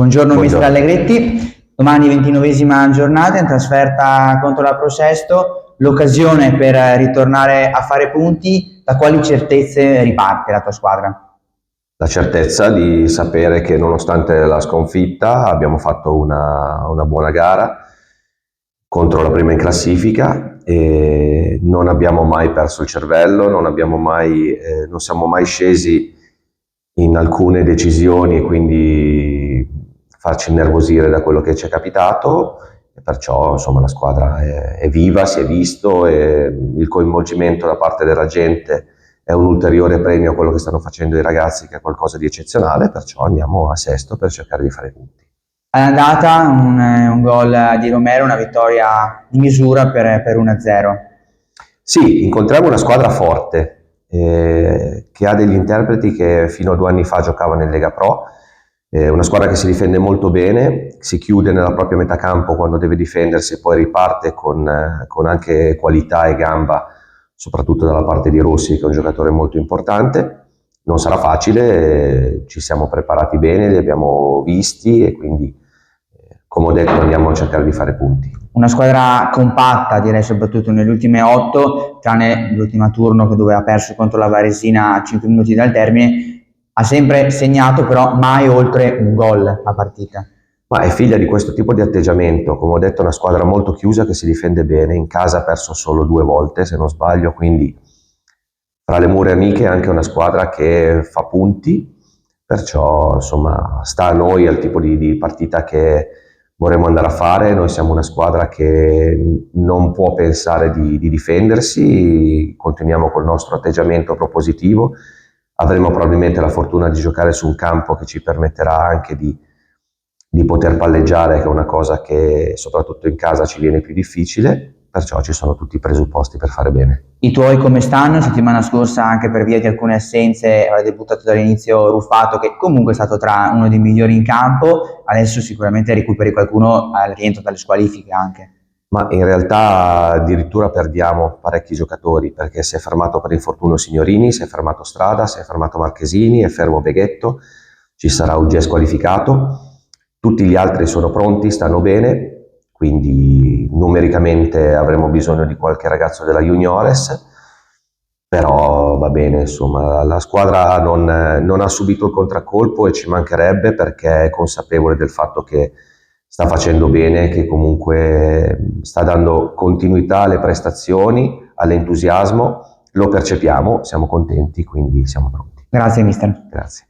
Buongiorno mister Buongiorno. Allegretti, domani 29esima giornata in trasferta contro la Prosesto, l'occasione per ritornare a fare punti. Da quali certezze riparte la tua squadra? La certezza di sapere che nonostante la sconfitta abbiamo fatto una buona gara contro la prima in classifica e non abbiamo mai perso il cervello, non siamo mai scesi in alcune decisioni e quindi farci innervosire da quello che ci è capitato, e perciò insomma la squadra è viva, si è visto, e il coinvolgimento da parte della gente è un ulteriore premio a quello che stanno facendo i ragazzi, che è qualcosa di eccezionale, perciò andiamo a Sesto per cercare di fare punti. All'andata un gol di Romero, una vittoria di misura per 1-0. Sì, incontriamo una squadra forte, che ha degli interpreti che fino a 2 anni fa giocavano in Lega Pro, una squadra che si difende molto bene, si chiude nella propria metà campo quando deve difendersi e poi riparte con anche qualità e gamba, soprattutto dalla parte di Rossi, che è un giocatore molto importante. Non sarà facile, ci siamo preparati bene, li abbiamo visti e quindi, come ho detto, andiamo a cercare di fare punti. Una squadra compatta, direi, soprattutto nelle ultime 8, tranne l'ultima turno dove ha perso contro la Varesina a 5 minuti dal termine. Ha sempre segnato però mai oltre un gol a partita. Ma è figlia di questo tipo di atteggiamento, come ho detto è una squadra molto chiusa che si difende bene, in casa ha perso solo 2 volte se non sbaglio, quindi tra le mura amiche è anche una squadra che fa punti, perciò insomma sta a noi al tipo di partita che vorremmo andare a fare. Noi siamo una squadra che non può pensare di difendersi, continuiamo col nostro atteggiamento propositivo, avremo probabilmente la fortuna di giocare su un campo che ci permetterà anche di poter palleggiare, che è una cosa che soprattutto in casa ci viene più difficile, perciò ci sono tutti i presupposti per fare bene. I tuoi come stanno? Settimana scorsa, anche per via di alcune assenze, aveva debuttato dall'inizio Ruffato, che comunque è stato tra uno dei migliori in campo. Adesso sicuramente recuperi qualcuno al rientro dalle squalifiche anche. Ma in realtà addirittura perdiamo parecchi giocatori, perché si è fermato per infortunio Signorini, si è fermato Strada, si è fermato Marchesini, è fermo Beghetto, ci sarà Ugge squalificato. Tutti gli altri sono pronti, stanno bene, quindi numericamente avremo bisogno di qualche ragazzo della Juniores, però va bene, insomma, la squadra non ha subito il contraccolpo e ci mancherebbe, perché è consapevole del fatto che sta facendo bene, che comunque sta dando continuità alle prestazioni, all'entusiasmo, lo percepiamo, siamo contenti, quindi siamo pronti. Grazie mister. Grazie.